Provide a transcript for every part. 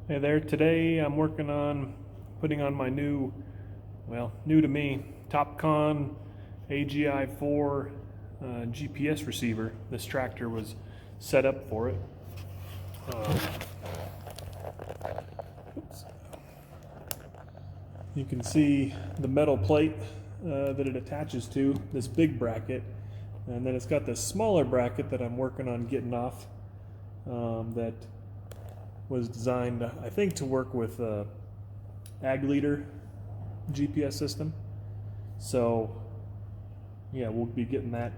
Hey there, today I'm working on putting on my new to me, Topcon AGI-4 GPS receiver. This tractor was set up for it. You can see the metal plate that it attaches to, this big bracket, and then it's got this smaller bracket that I'm working on getting off that was designed, I think, to work with ag leader GPS system. So yeah, we'll be getting that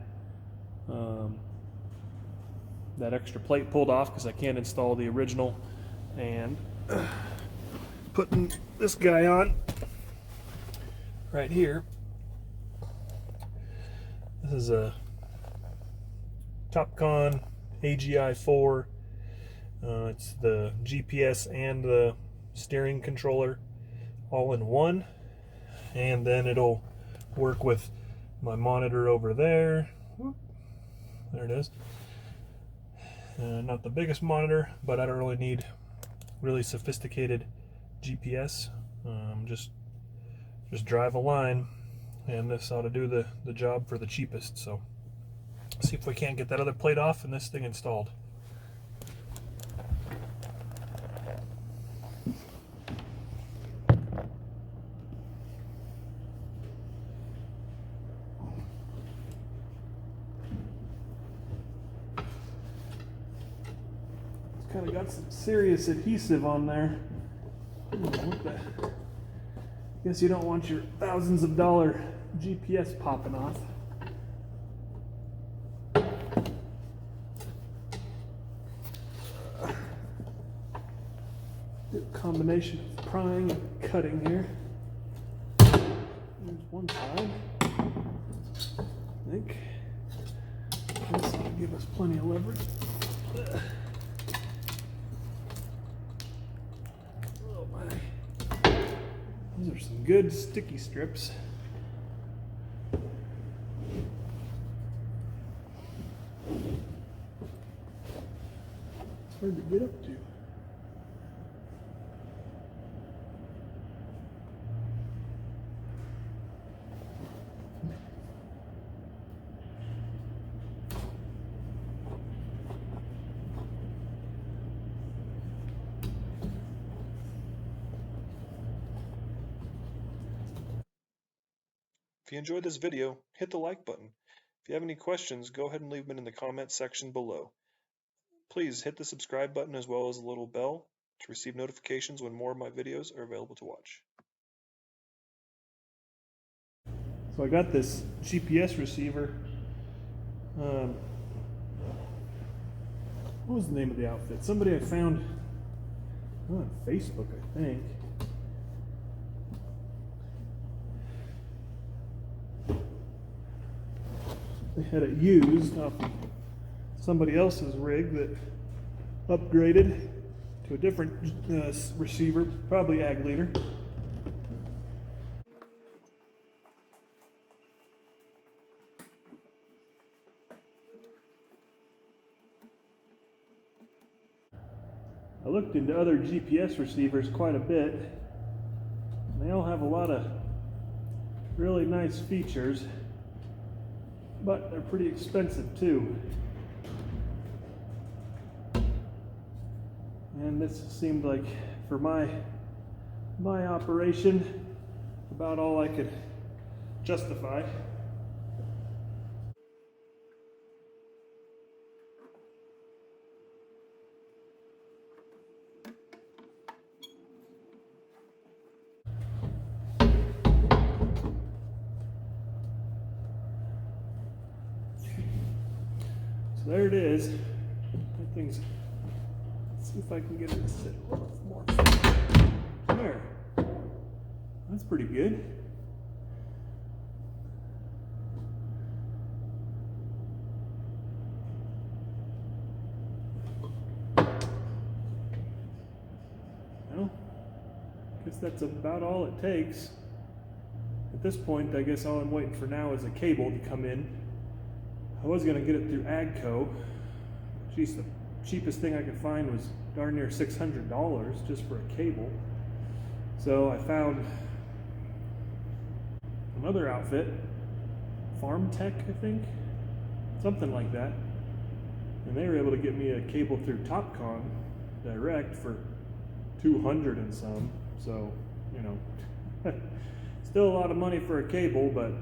that extra plate pulled off because I can't install the original, and putting this guy on right here. This is a Topcon AGI-4. It's the GPS and the steering controller all in one, and then it'll work with my monitor over there. Whoop. There it is. Not the biggest monitor, but I don't really need really sophisticated GPS. Just drive a line, and this ought to do the job for the cheapest. So see if we can't get that other plate off and this thing installed. Kind of got some serious adhesive on there. What the? Guess you don't want your thousands of dollar GPS popping off. Do a combination of prying and cutting here. There's one side. I think this will give us plenty of leverage. Those are some good sticky strips. It's hard to get up to. If you enjoyed this video, hit the like button. If you have any questions, go ahead and leave them in the comments section below. Please hit the subscribe button as well as the little bell to receive notifications when more of my videos are available to watch. So I got this GPS receiver. What was the name of the outfit? Somebody I found on Facebook, I think. They had it used off somebody else's rig that upgraded to a different receiver, probably ag leader. I looked into other GPS receivers quite a bit. They all have a lot of really nice features, but they're pretty expensive too. And this seemed like, for my operation, about all I could justify. So there it is. That thing's, let's see if I can get it to sit a little more. There. That's pretty good. Well, I guess that's about all it takes. At this point, I guess all I'm waiting for now is a cable to come in. I was going to get it through AGCO. Geez, the cheapest thing I could find was darn near $600 just for a cable. So I found another outfit, Farm Tech, I think, something like that, and they were able to get me a cable through Topcon direct for 200 and some. So, you know, still a lot of money for a cable, but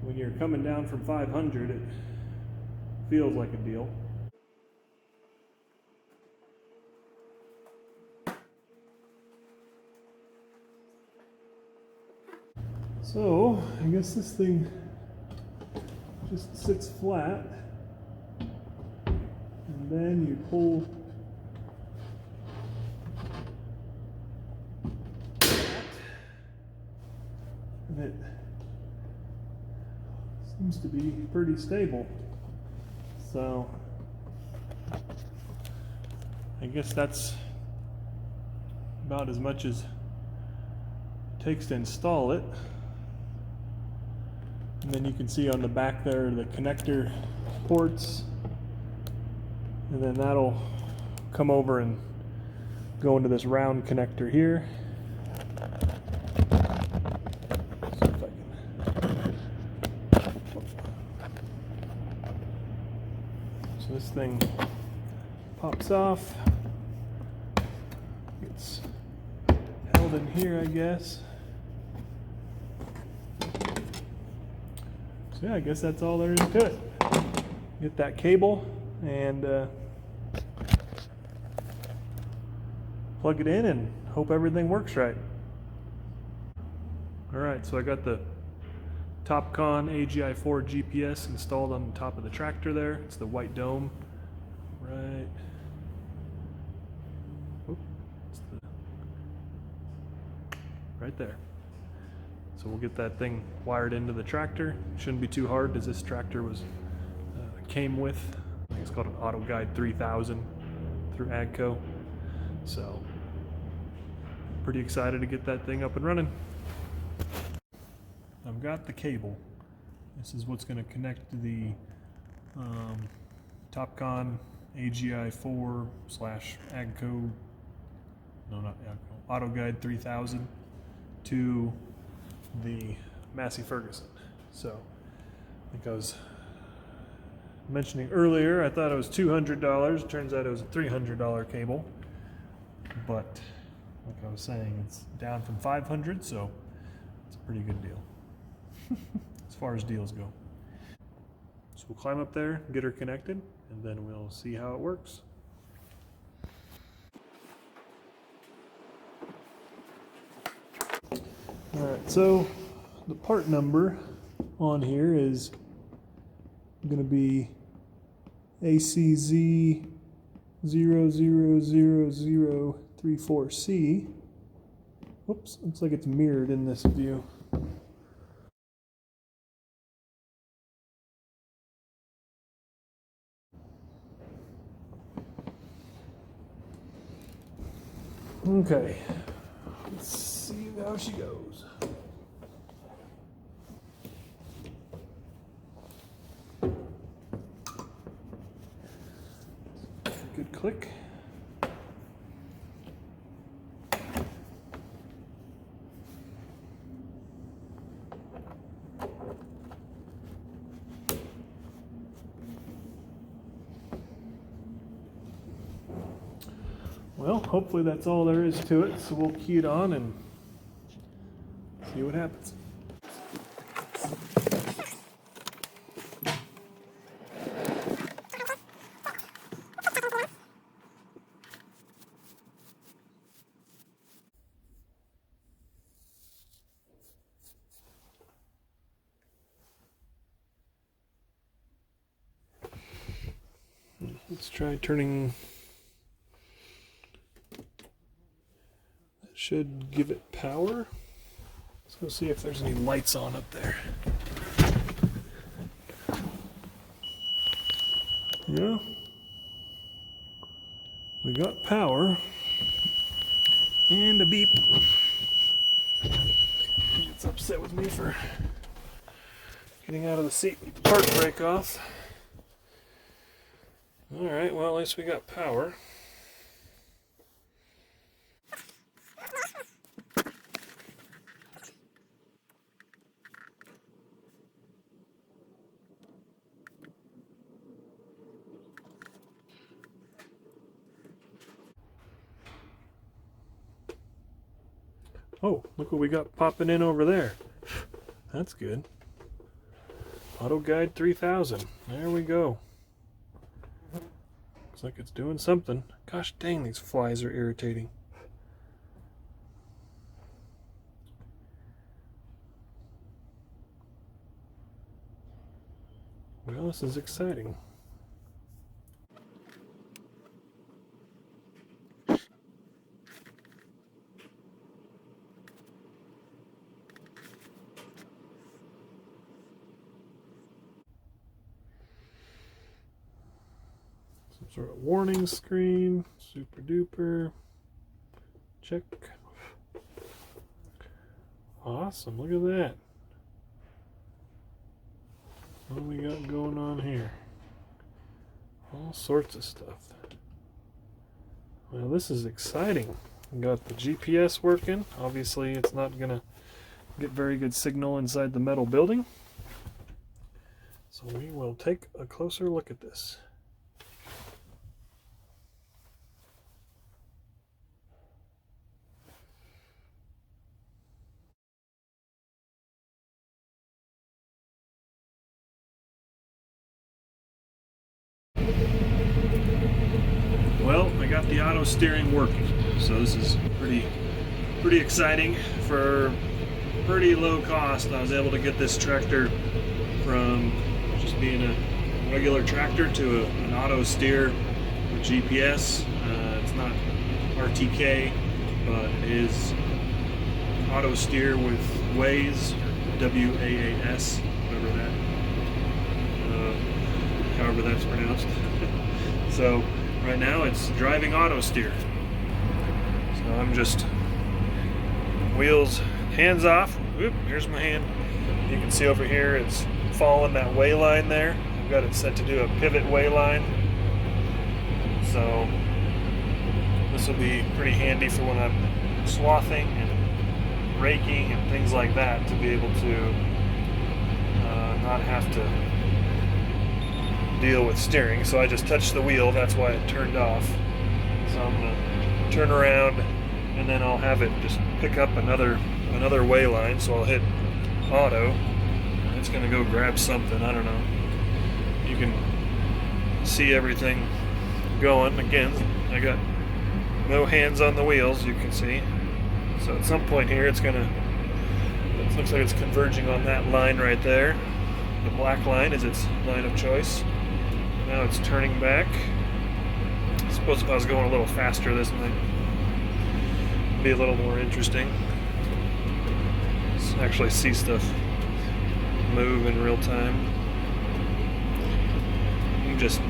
when you're coming down from 500, it feels like a deal. So, I guess this thing just sits flat, and then you pull that, and it seems to be pretty stable. So, I guess that's about as much as it takes to install it. And then you can see on the back there the connector ports, and then that'll come over and go into this round connector here. See if I can. So this thing pops off, it's held in here, I guess. Yeah, I guess that's all there is to it. Get that cable and plug it in and hope everything works right. Alright, so I got the Topcon AGI4 GPS installed on the top of the tractor there. It's the white dome. Right. Right there. So we'll get that thing wired into the tractor. Shouldn't be too hard, as this tractor was came with, I think it's called an AutoGuide 3000 through AGCO. So pretty excited to get that thing up and running. I've got the cable. This is what's going to connect to the Topcon AGI4 / AGCO, no, not AGCO, AutoGuide 3000 to the Massey Ferguson. So I think I was mentioning earlier, I thought it was $200. Turns out it was a $300 cable, but like I was saying, it's down from $500, so it's a pretty good deal as far as deals go. So we'll climb up there, get her connected, and then we'll see how it works. Alright, so the part number on here is going to be ACZ 000034C. Whoops, looks like it's mirrored in this view. Okay, let's see how she goes. Good click. Well, hopefully that's all there is to it, so we'll key it on and see what happens. Let's try turning. That should give it power. Let's go see if there's any lights on up there. Yeah. We got power. And a beep. He gets upset with me for getting out of the seat with the park brake off. Alright, well, at least we got power. Oh, look what we got popping in over there. That's good. AutoGuide 3000. There we go. Looks like it's doing something. Gosh dang, these flies are irritating. Well, this is exciting. Some sort of warning screen. Super duper. Check. Awesome, look at that. What do we got going on here? All sorts of stuff. Well, this is exciting. We got the GPS working. Obviously, it's not going to get very good signal inside the metal building. So we will take a closer look at this. Well, I got the auto steering working, so this is pretty exciting. For pretty low cost, I was able to get this tractor from just being a regular tractor to an auto steer with GPS. It's not RTK, but it is auto steer with Waze, WAAS, however that's pronounced. So right now it's driving auto steer. So I'm just wheels, hands off. Oop, here's my hand. You can see over here it's following that way line there. I've got it set to do a pivot way line. So this will be pretty handy for when I'm swathing and raking and things like that, to be able to not have to deal with steering. So I just touched the wheel, that's why it turned off. So I'm gonna turn around and then I'll have it just pick up another way line. So I'll hit auto. It's gonna go grab something, I don't know. You can see everything going. Again, I got no hands on the wheels, you can see. So at some point here it looks like it's converging on that line right there. The black line is its line of choice. Now it's turning back. I suppose if I was going a little faster, this might be a little more interesting. Let's actually see stuff move in real time. I'm just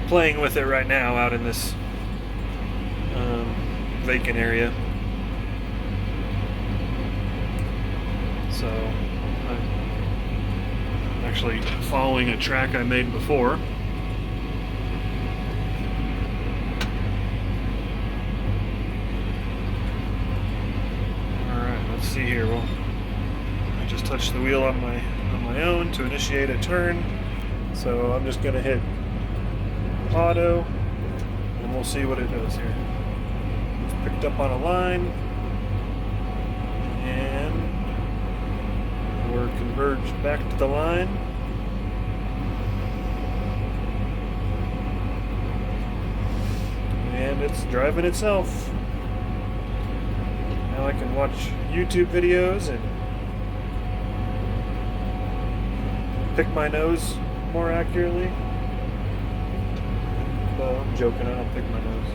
playing with it right now out in this vacant area. So I'm actually following a track I made before. Alright, let's see here. Well, I just touched the wheel on my own to initiate a turn. So I'm just gonna hit auto and we'll see what it does here. It's picked up on a line and we're converged back to the line. And it's driving itself. Now I can watch YouTube videos and pick my nose more accurately. No, I'm joking, I don't pick my nose.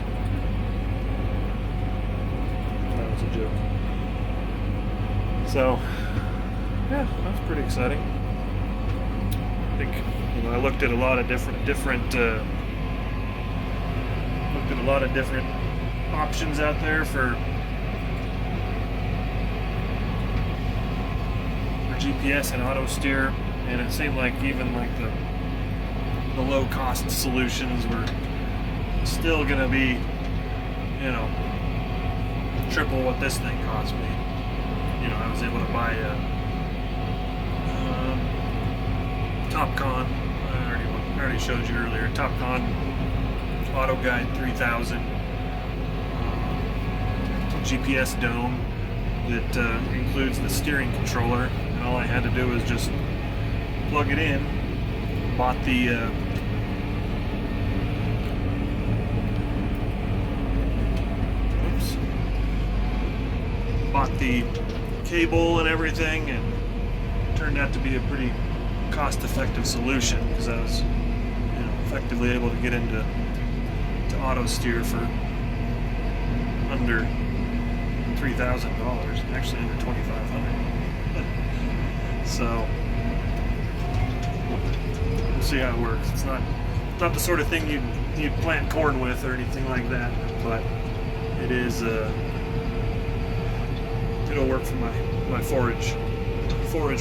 That was a joke. So, yeah, that's pretty exciting. I think, I looked at a lot of different options out there for GPS and auto steer, and it seemed like even like the low cost solutions were still gonna be, triple what this thing cost me. I was able to buy a Topcon. I already showed you earlier. Topcon AutoGuide 3000 GPS dome. that includes the steering controller, and all I had to do was just plug it in. Bought the bought the cable and everything, and it turned out to be a pretty cost-effective solution because I was, effectively able to get into auto steer for under $3,000, actually under $2,500. So we'll see how it works. It's not the sort of thing you'd plant corn with or anything like that, but it is. It'll work for my forage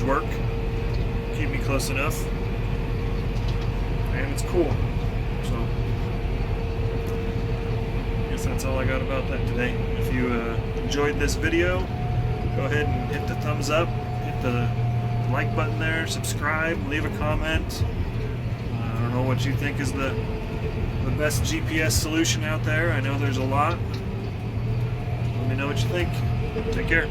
work. Keep me close enough, and it's cool. So I guess that's all I got about that today. If you enjoyed this video, go ahead and hit the thumbs up, hit the like button there, subscribe, leave a comment. I don't know what you think is the best GPS solution out there. I know there's a lot. Let me know what you think. Take care.